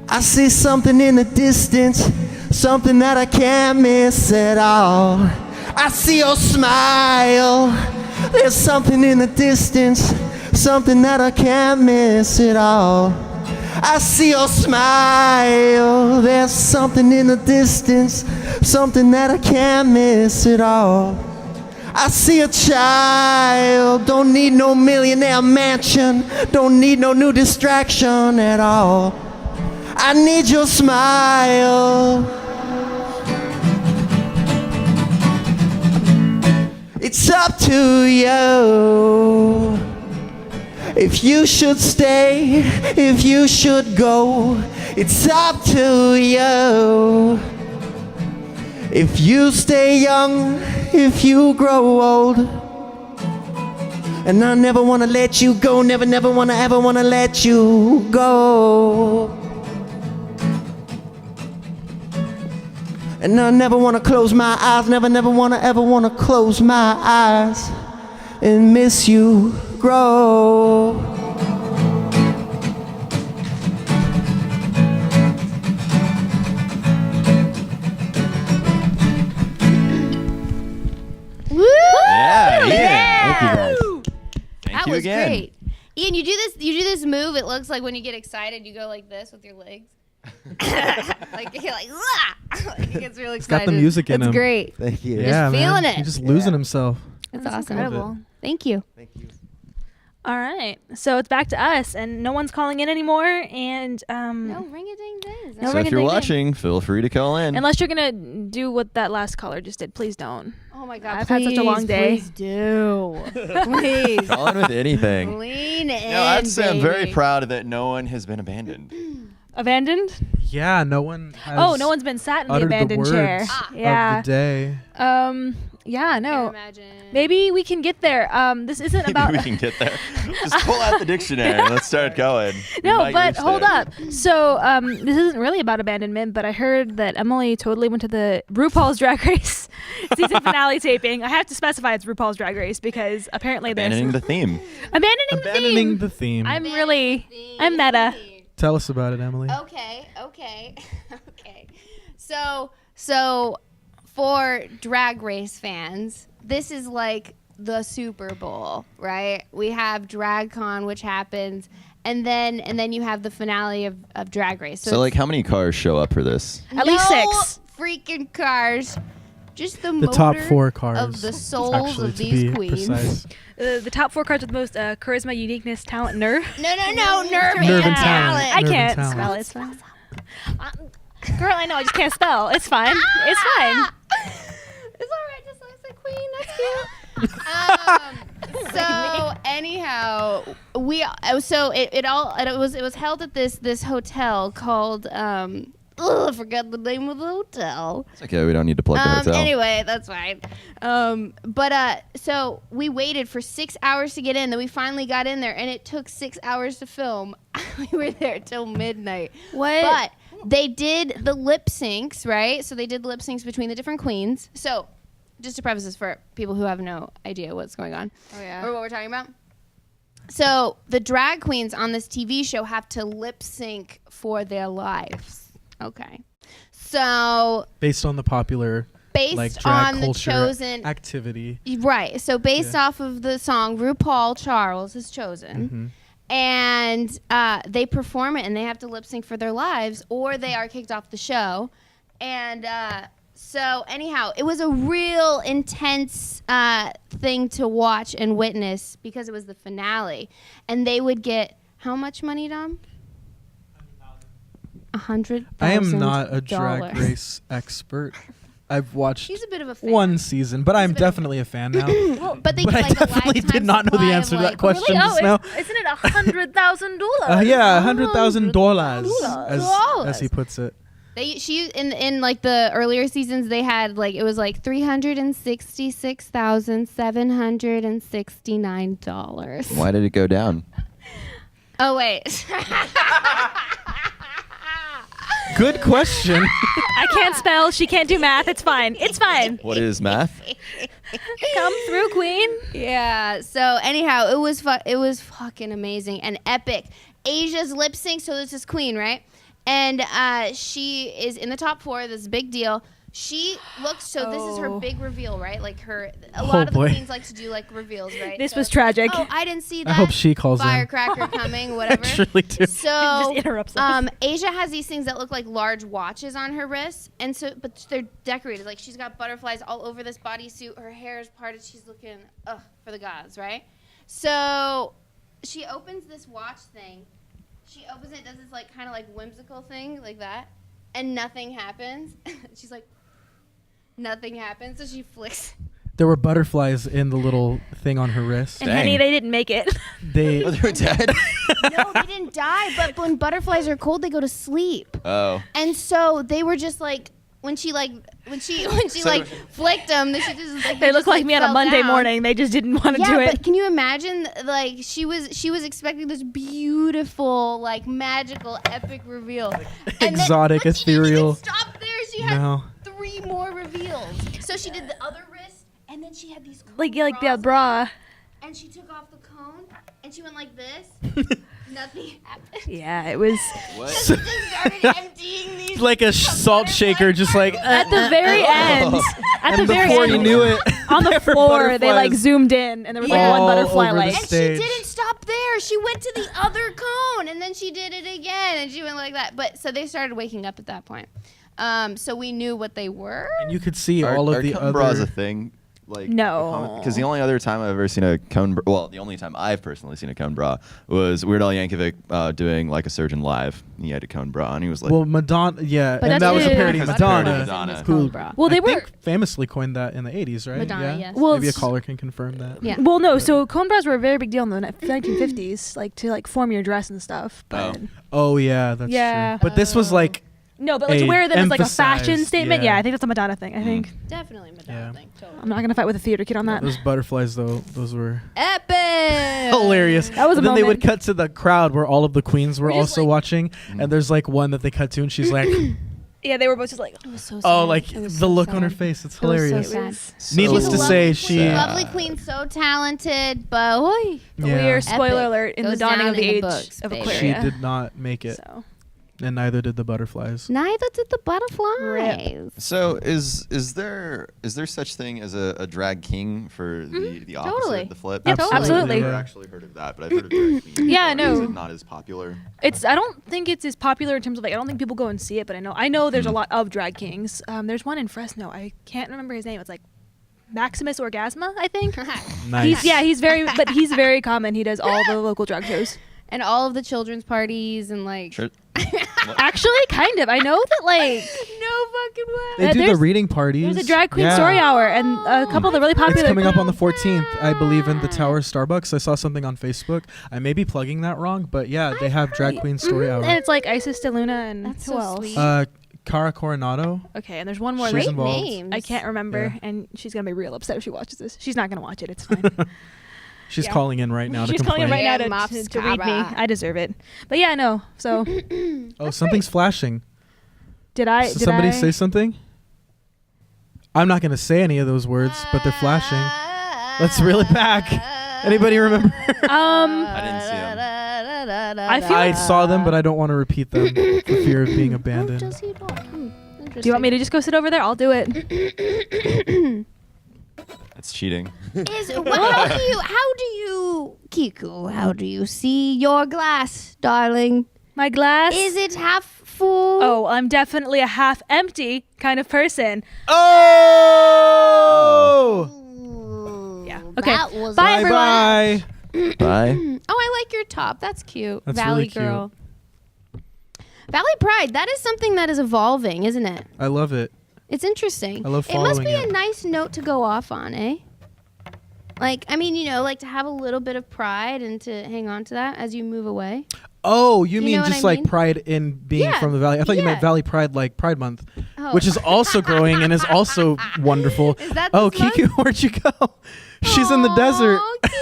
I see something in the distance, something that I can't miss at all. I see your smile, there's something in the distance, something that I can't miss at all. I see your smile, there's something in the distance, something that I can't miss at all. I see a child, don't need no millionaire mansion, don't need no new distraction at all. I need your smile. It's up to you. If you should stay, if you should go, it's up to you. If you stay young, if you grow old. And I never wanna let you go, never wanna ever wanna let you go. And I never wanna close my eyes, never wanna ever wanna close my eyes and miss you grow. Woo! Yeah, Yeah. Thank you guys. Thank That you was again. great. Ian, you do this move. It looks like when you get excited, you go like this with your legs. Like you're like, "Wah!" Like, he gets really He's got excited. the music in That's him. great. Thank you. Yeah, man. feeling it. He's just losing himself. That's That's awesome. incredible. Thank you. Thank you. All right. So it's back to us, and no one's calling in anymore. And No ring-a-ding-ding. No So if you're ring-a-ding-ding. watching, feel free to call in. unless you're gonna do what that last caller just did, please don't. Oh my God! I've had such a long day. Please do. Please. Call in with anything. Lean in. No, I'd say I'm very baby. proud that no one has been abandoned. Abandoned? Yeah, no one has Oh, no one's been sat in the uttered abandoned the chair. words Yeah. of the day. Yeah, Can't no. imagine. Maybe we can get there. This isn't Maybe about we can get there. Just pull out the dictionary and let's start going. We No, might but reach hold there. up. So, this isn't really about abandonment, but I heard that Emily totally went to the RuPaul's Drag Race season finale taping. I have to specify it's RuPaul's Drag Race because apparently there's Abandoning the theme. abandoning the theme. I'm meta. Tell us about it, Emily. Okay. Okay. So for Drag Race fans, this is like the Super Bowl, right? We have DragCon, which happens, and then you have the finale of Drag Race. So like how many cars show up for this? At least no 6. freaking cars. Just the The top motor 4 cars of the souls actually, of to these be queens. precise. The top 4 cards with the most charisma, uniqueness, talent, nerve. No, nerve Nerve and and talent. talent. I Nerve and can't talent. spell it. It's fine. Girl, I know. I just can't spell. It's fine. It's fine. It's all right. Just like queen. That's cute. So anyhow, it was held at this hotel called I forgot the name of the hotel. It's okay. We don't need to plug the hotel. Anyway, that's fine. So we waited for 6 hours to get in. Then we finally got in there, and it took 6 hours to film. We were there till midnight. What? But they did the lip syncs, right? So they did the lip syncs between the different queens. So just to preface this for people who have no idea what's going on or what we're talking about. So the drag queens on this TV show have to lip sync for their lives. Okay. So Based on the popular like drag on the culture chosen activity. Right. So based off of the song RuPaul Charles is chosen. And they perform it and they have to lip sync for their lives or they are kicked off the show. And so anyhow, it was a real intense thing to watch and witness because it was the finale. And they would get how much money, Dom? $100,000. I am not a drag race expert. I've watched She's a bit of a fan. one season, but I'm definitely a fan now. Well, but they But I get, like, a definitely did lifetime not know the supply answer of, to that like- question Really? just now. Isn't it $100,000? Yeah, $100,000, as he puts it. She in like the earlier seasons they had like it was like $366,769. Why did it go down? Oh wait. Good question. I can't spell. She can't do math. It's fine. It's fine. What is math? Come through, queen. Yeah. So anyhow, it was fucking amazing and epic. Asia's lip sync. So this is Queen, right? And she is in the top 4. This is a big deal. She looks this is her big reveal, right? Like a lot of the queens like to do like reveals, right? This was tragic. Oh, I didn't see that. I hope she calls in. Firecracker coming, whatever. I truly do. So Just interrupts us. Asia has these things that look like large watches on her wrists, and so but they're decorated. Like she's got butterflies all over this bodysuit. Her hair is parted. She's looking for the gods, right? So she opens this watch thing. She opens it, does this like kind of like whimsical thing like that, and nothing happens. She's like, nothing happens. So she flicks. There were butterflies in the little thing on her wrist. And honey, they didn't make it. They Oh, they were dead? No, they didn't die. But when butterflies are cold, they go to sleep. Oh. And so they were just like when she flicked them, she just like They look like me on a fell Monday down. morning. They just didn't want to do Yeah, it. but can you imagine? Like she was expecting this beautiful, like magical, epic reveal. And exotic, then, but ethereal. She didn't stop there. She had No. 3 more reveals. So she did the other wrist, and then she had these cool like the bras bra. on, and she took off the cone, and she went like this. Nothing happened. Yeah, it was What? She just started emptying these. like a salt shaker, just like at the very end. At the and very before end, you knew it, on the there were floor, they like butterflies zoomed in, and there was like all one butterfly over the light. And stage. she didn't stop there. She went to the other cone, and then she did it again, and she went like that. But so they started waking up at that point. So we knew what they were. And you could see Are all of the cone bras a other. thing? Like No. because the only other time I've ever seen a cone the only time I've personally seen a cone bra was Weird Al Yankovic doing like a Surgeon Live. He had a cone bra and he was like, Well, Madonna, yeah, But and that's that was a it. parody of That's a parody of Madonna, Madonna. who Bra. Well, they I were. think famously coined that in the 80s, right? Madonna, yeah. yes. Well, Maybe a s- caller can confirm that. Yeah. Well, no. So cone bras were a very big deal in the 1950s, like to like form your dress and stuff. But Oh yeah, that's Yeah. true. But this was like no, but like to a wear them as like a fashion emphasized, statement. yeah. Yeah, I think that's a Madonna thing. I think Definitely Madonna Yeah. thing. Totally. I'm not gonna fight with a theater kid on that. those butterflies though. Those were Epic. hilarious. That was a and then they would moment. cut to the crowd where all of the queens were We're just also like- watching, and there's like one that they cut to, and she's like, Yeah, they were both just like. It was so sad. "Oh, like It was the so look on sad. her face. It's It was so hilarious." sad. so Needless She's to a say, lovely she queen, lovely queen, so talented, but oy, Yeah. Weird spoiler Epic. alert in the Goes dawning down of the in the age books, of baby. she Aquaria. did not make it, So and neither did the butterflies. neither did the butterflies. So is there such thing as a drag king for the opposite, Totally. the flip? Yep, absolutely. I've never Yeah. actually heard of that, but I've heard of drag queen. Yeah, before. Is no. it not as popular? it's. I don't think it's as popular in terms of like. I don't think people go and see it, but I know there's a lot of drag kings. There's one in Fresno. I can't remember his name. It's like Maximus Orgasma, I think. Nice. He's very common. He does all the local drag shows. And all of the children's parties and like Actually, kind of. I know that like No fucking way. They do the there's- reading parties. there's a drag queen Yeah. story hour, and a couple of the really popular. It's coming up on the 14th, I believe, in the Tower Starbucks. I saw something on Facebook. I may be plugging that wrong, but yeah, they have drag queen story And hour. it's like Isis DeLuna and That's who so else? sweet. Cara Coronado. Okay, and there's one more. She's lady. involved. names. I can't remember, Yeah. and she's gonna be real upset if she watches this. She's not gonna watch it. It's fine. She's Yeah. calling in right now to She's calling complain. in right now Yeah, to read me. Mopscara. I deserve it. But yeah, no. So Oh, something's flashing. did I? So Did somebody I? say something? I'm not going to say any of those words, but they're flashing. Let's reel it back. Anybody remember? I didn't see him. I feel. I saw them, but I don't want to repeat them for fear of being abandoned. Do you want me to just go sit over there? I'll do it. That's cheating. How do you, Kiku? How do you see your glass, darling? My glass. Is it half full? Oh, I'm definitely a half empty kind of person. Oh! Yeah. Okay. That was Bye, everyone. Bye. Bye. Oh, I like your top. That's cute. That's Valley really cute. girl. Valley Pride. That is something that is evolving, isn't it? I love it. It's interesting. I love It must following be it. a nice note to go off on, eh? Like, I mean, like to have a little bit of pride and to hang on to that as you move away. Oh, you mean know what just I like mean? pride in being Yeah, from the Valley? I thought you meant yeah. Valley Pride like Pride Month, Oh. which is also growing and is also wonderful. Is that Oh, this month? Kiku, where'd you go? She's in the desert. Aw, Kiku.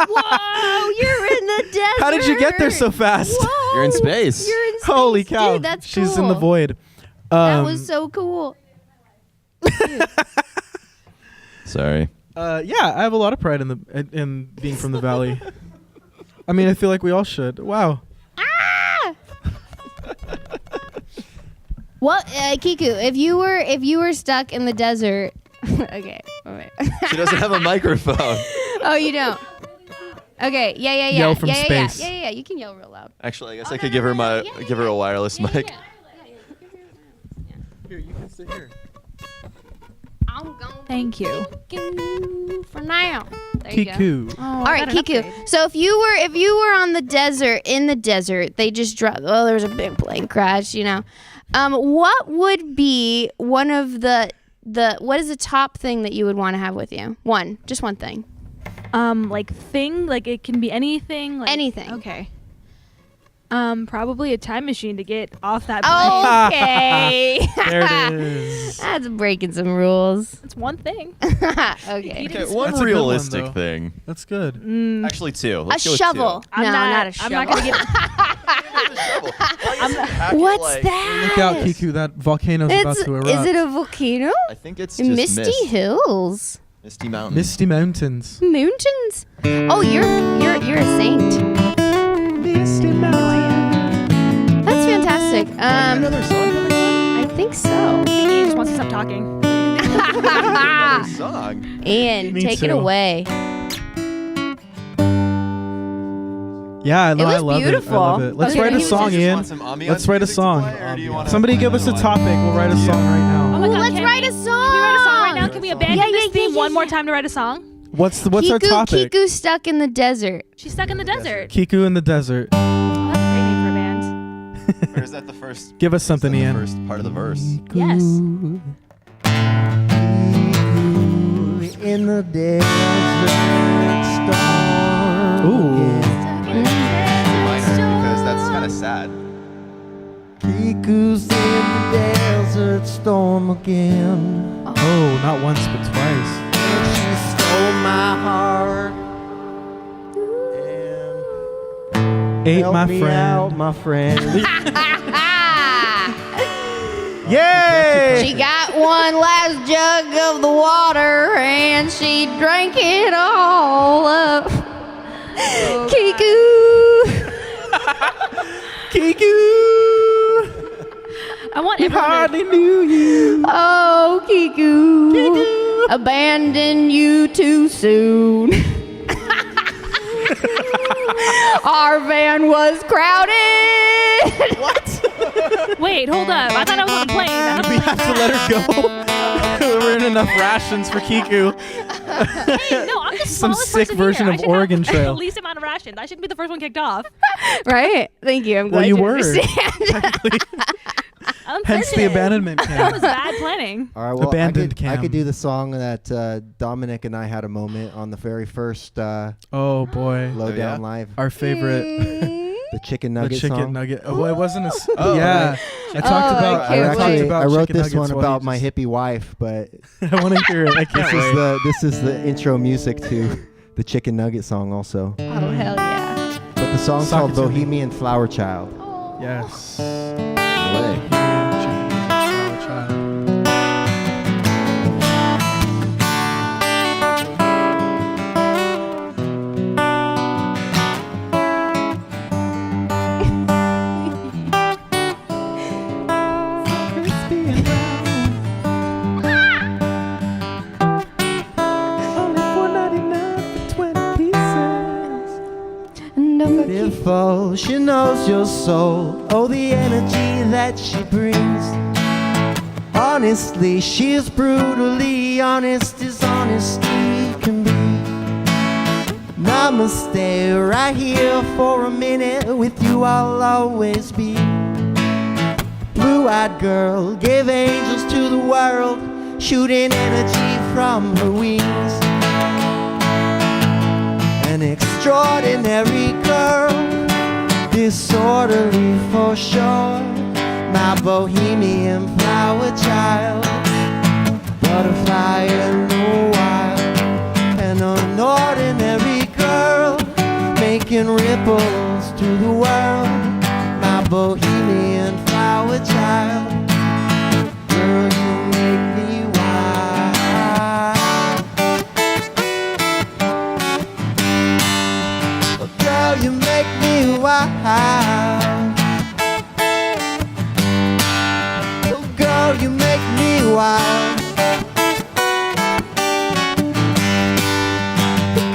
Whoa, you're in the desert. How did you get there so fast? Whoa, You're in space. You're in space. Holy cow. Dude, that's She's cool. in the void. That was so cool. Sorry. Yeah, I have a lot of pride in being from the Valley. I mean, I feel like we all should. Wow. Well, Kiku, if you were stuck in the desert, okay, wait. She doesn't have a microphone. Oh, you don't. Okay, yeah. Yell from yeah, space. Yeah. You can yell real loud. Actually, I guess I could give her a wireless mic. Here, you can sit here. I'm going Thank you. Kiku for now. There you go. Kiku. Oh, All right, Kiku. So if you were on the desert, in the desert, they just dropped. Oh, there was a big plane crash. What would be one of the what is the top thing that you would want to have with you? Just one thing. Like thing, like it can be anything. Like, Anything. Okay. Probably a time machine to get off that plane. Okay. There it is. That's breaking some rules. That's one thing. Okay. Okay, one That's a good one, realistic though. thing. That's good. Actually, two. A Let's go with shovel. two. No, not a I'm shovel. not gonna get. What's that? Look out, Kiku. That volcano's about to erupt. Is it a volcano? I think it's just Misty mist. Hills. Misty Mountains. Misty Mountains. Mountains. Oh, you're a saint. Misty Mountains. That's fantastic. Another song coming on? I think so. He just wants to stop talking. Another song. Ian, Me take it too. away. Yeah, I was love it. I beautiful. love it. Let's Okay, write a he was song, just Ian. want some ambiance Let's write a music to song. play, or do you want Somebody to give us a find topic. We'll write a song right Oh now. my God, Let's can write we- a song. Can we write a song right now? Can we abandon Yeah, this theme yeah, one more yeah. time to write a song? What's our Kiku, topic? Kiku's stuck in the desert. She's stuck in the desert. Kiku in the desert. Oh, that's a great name for a band. Or is that the first? Give us something, is that Ian. the first part of the verse. Yes. In the desert storm. Ooh. Minor, because that's kind of sad. Kiku's in the desert storm again. Oh, not once but twice. And she stole my heart. And Ate help my me friend. out, my friend. Yay! She got one last jug of the water and she drank it all up. Kiku. Kiku! I want We everyone to hardly knew you. Oh, Kiku. Abandoned you too soon. Our van was crowded. Wait, hold up. I thought I was on the plane. I We thought have to let her go. We're in enough rations for Kiku. hey, no, I'm the Some smallest sick person version here. of I should Oregon have Trail. the least amount of rations. I shouldn't be the first one kicked off. Right? Thank you. I'm glad Well, you you were. understand. Hence the abandonment That was camp. bad planning. All right, well, Abandoned I could cam. do the song that Dominic and I had a moment on the very first Oh boy, Lowdown yeah? Live. our favorite, The chicken the nugget chicken song. nugget. Oh, well, it wasn't a. Oh, Yeah, I talked about. I I can't talked wait. about I wrote chicken this nuggets one while you about my just- hippie wife, but I want to hear it. I can't wait. this is the intro music to the chicken nugget song also. Oh, hell yeah. But the song's Sock called it to me. Bohemian Flower Child. Yes. Way. Chicken nuggets, flower child. Beautiful, she knows your soul. Oh, the energy that she brings. Honestly, she is brutally honest as honesty can be. Namaste, right here for a minute. With you I'll always be. Blue-eyed girl, give angels to the world, shooting energy from her wings. An extraordinary girl, disorderly for sure. My bohemian flower child, butterfly in the wild. An ordinary girl, making ripples to the world. My bohemian flower child, girl, you make me wild. Girl, you make me wild. Oh, girl, you make me wild.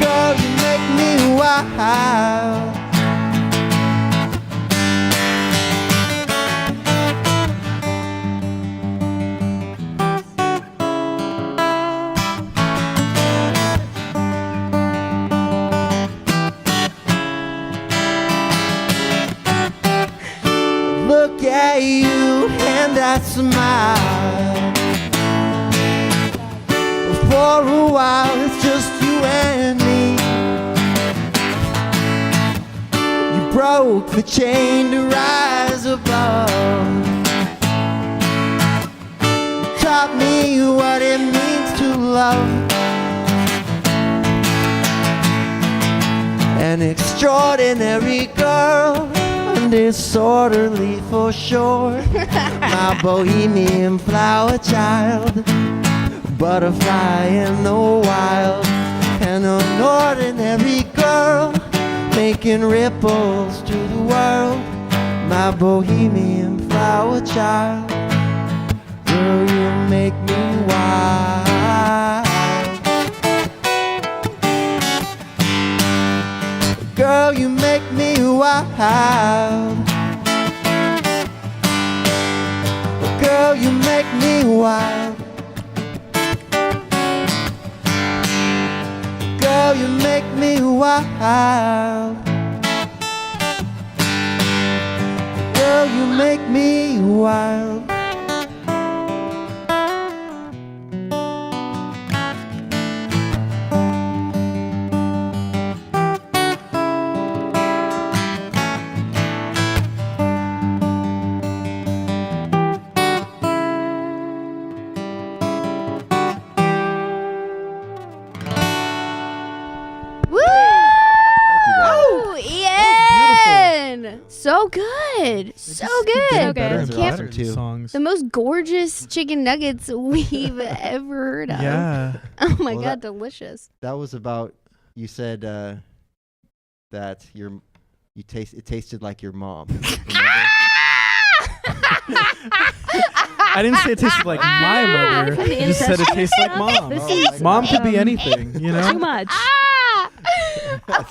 Girl, you make me wild. Look at you and I smile. For a while it's just you and me. You broke the chain to rise above. Taught me what it means to love. An extraordinary girl, disorderly for sure. My bohemian flower child, butterfly in the wild. An ordinary girl, making ripples to the world. My bohemian flower child, girl, you make me wild. Girl, you make me wild. Girl, you make me wild. Girl, you make me wild. Girl, you make me wild. Woo! Ian! So good. So good. Getting better and Can't- better, Awesome, too. songs. The most gorgeous chicken nuggets we've ever heard of. Yeah. Oh my Well, God, that- delicious. That was about, you said that it tasted like your mom. Remember? I didn't say it tasted like my mother. The I just said it incest tastes like mom. This Oh, is Mom could be anything, you know? too much. Ah!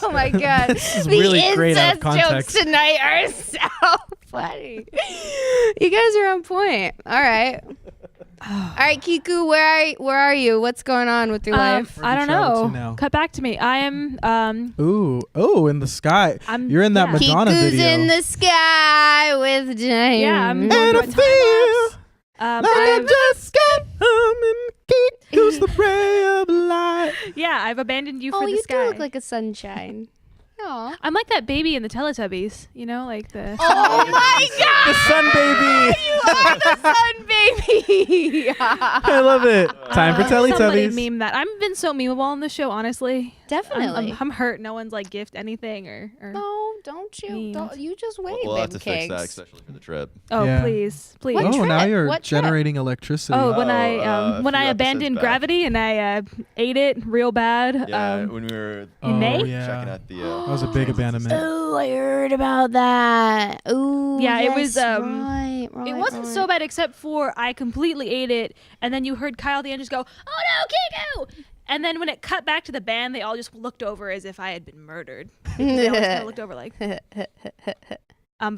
Oh my God. This is the really great out of incest jokes context. tonight are so funny. You guys are on point. All right. All right, Kiku, where are you? What's going on with your life? Where I have don't you traveled to know. now? Cut back to me. I am. Ooh, in the sky. You're in that yeah. Madonna Kiku's video. in the sky with diamonds. Yeah, I'm going through a time lapse. I just got Kiku's the ray of light. Yeah, I've abandoned you Oh, for the you sky. do look like a sunshine. Aw. I'm like that baby in the Teletubbies, you know, like the. Oh my God! The sun baby. You are the sun baby. I love it. Time for Somebody Teletubbies. meme that. I've been so memeable on the show, honestly. Definitely. I'm hurt. No one's like gift anything or. No, don't you? memes. Don't, you just wave We'll have to them, fix that, Kegs. especially for the trip. Oh Yeah. please. What Oh, trip? now you're What trip? generating electricity. Oh, when a I few episodes abandoned back. gravity and I ate it real bad. Yeah, when we were in May? yeah. checking out the. That was a big abandonment. Oh, I heard about that. Ooh, Yeah, it yes, was, right, It wasn't so bad except for I completely ate it, and then you heard Kyle at the end just go, "Oh no, Kiku!" And then when it cut back to the band, they all just looked over as if I had been murdered. They all just kind of looked over like. But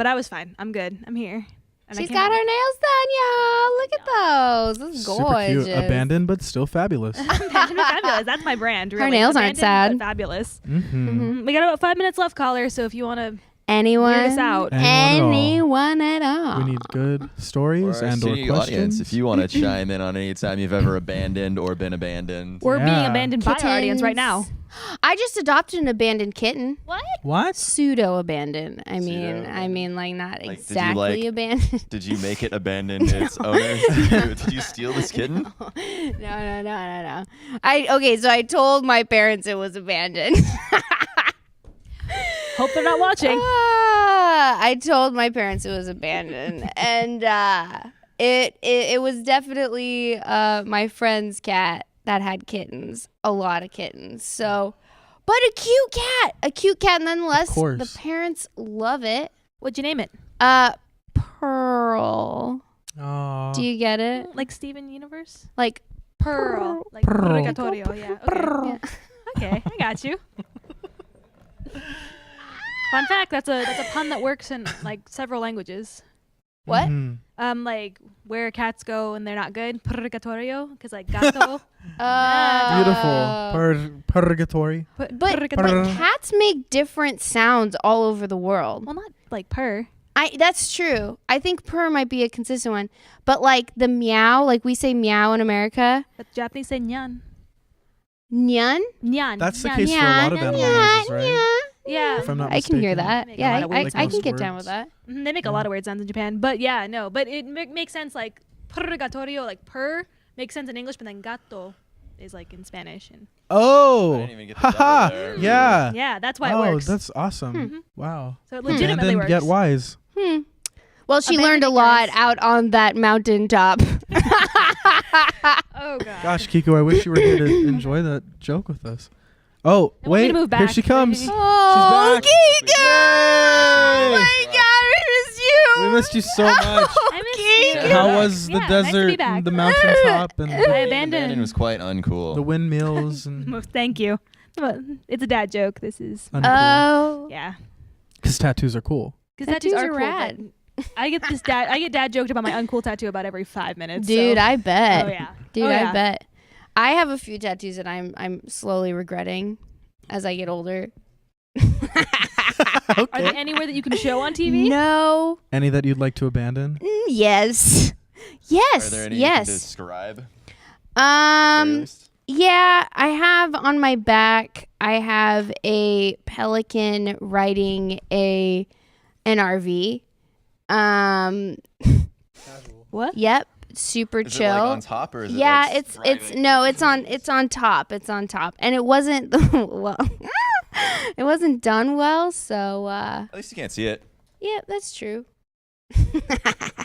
I was fine. I'm good. I'm here. And I She's came got out. her nails done, y'all. Look at those. This is Super gorgeous. cute. Abandoned, but still fabulous. Abandoned but fabulous. That's my brand. Really. nails aren't Abandoned sad. but Fabulous. Mm-hmm. We got about 5 minutes left, caller. So if you want to Anyone? weird us out, Anyone at all. We need good stories Our and or studio questions. audience, if you want to chime in on any time you've ever abandoned or been abandoned. we're being Yeah. abandoned by our audience right now. Kittens. I just adopted an abandoned kitten. What? Pseudo abandoned. I Pseudo-abandoned. mean, like not Like, did you, exactly like- abandoned. Did you make it abandon its owners? Did you steal this kitten? No. So I told my parents it was abandoned. Hope they're not watching. I told my parents it was abandoned, and it was definitely my friend's cat that had kittens, a lot of kittens. So, but a cute cat nonetheless. Of course. The parents love it. What'd you name it? Pearl. Aw. Do you get it? Like Steven Universe? Like Pearl. Like Pearl. Purgatorio. Yeah. Okay. Yeah. Okay, I got you. Fun fact: that's a pun that works in like several languages. What? Mhm. Like where cats go and they're not good. Purgatorio, because like gato. Beautiful. Purgatory. But Purgatorio. cats make different sounds all over the world. Well, not like purr. That's true. I think purr might be a consistent one. But like the meow, like we say meow in America. But Japanese say nyan. Nyan? Nyan. That's the nyan. case for a lot of animal noises, right? Yeah. If I'm not I can hear mistaken. that. Make a Yeah, lot of weird I can sounds. get down Words. with that. They make a lot of weird sounds in Japan, but yeah, no, but it makes sense. Like purgatorio, like purr, makes sense in English, but then gato is like in Spanish, and Oh. I didn't even get the Haha. double there. Yeah. yeah, that's why Oh, it works. that's awesome. Wow. So it legitimately Abandoned, works. get wise. Well, she learned a Abandoned lot cats. out on that mountaintop. Oh god. Gosh, Kiko, I wish you were here to enjoy that joke with us. Oh, I want me wait. to move Here back. she comes. Oh, back. Kiko! Oh Yay! my God, We missed you so much. I miss you. How was the Yeah, nice to be desert back. and the mountaintop and I the abandoned. was quite uncool. windmills and Most thank you. But it's a dad joke. This is uncool? Oh. yeah. Because tattoos are cool. Because Tattoos tattoos are cool, rad. but I get dad joked about my uncool tattoo about every 5 minutes. Dude, so. I bet. Oh yeah. Dude, Oh, I yeah. bet. I have a few tattoos that I'm slowly regretting as I get older. Are they anywhere that you can show on TV? No. Any that you'd like to abandon? Yes. Yes. Are there any you yes. can describe? At least? Yeah, I have on my back, I have a pelican riding an RV. What? Yep, super Is chill. it like on top or is it Yeah, like it's driving? no, it's on top. It's on top. And it wasn't well. It wasn't done well, so At least you can't see it. yeah, that's true.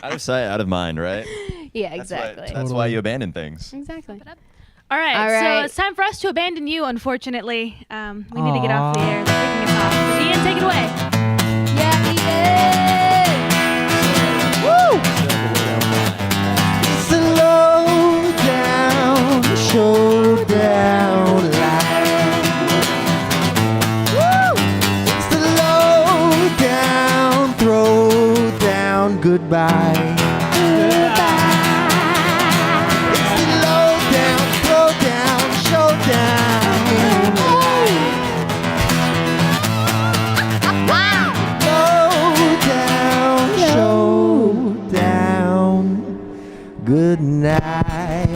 Out of sight, out of mind, right? Yeah, That's why- exactly. That's why you abandon things. Exactly. All right, All so right. it's time for us to abandon you, unfortunately. We need to get off the air. They're taking us off. So Ian, take it away. Yeah, Woo! Slow down, showdown live. Woo! Slow down, throw down, goodbye. life.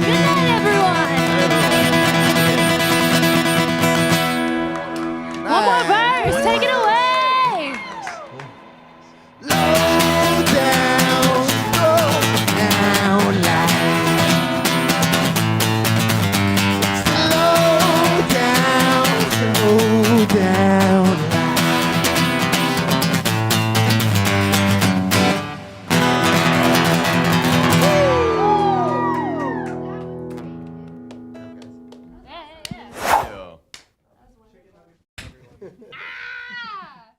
Good night, everyone. One more verse. Take it away. Low down life. Slow down life. Yeah.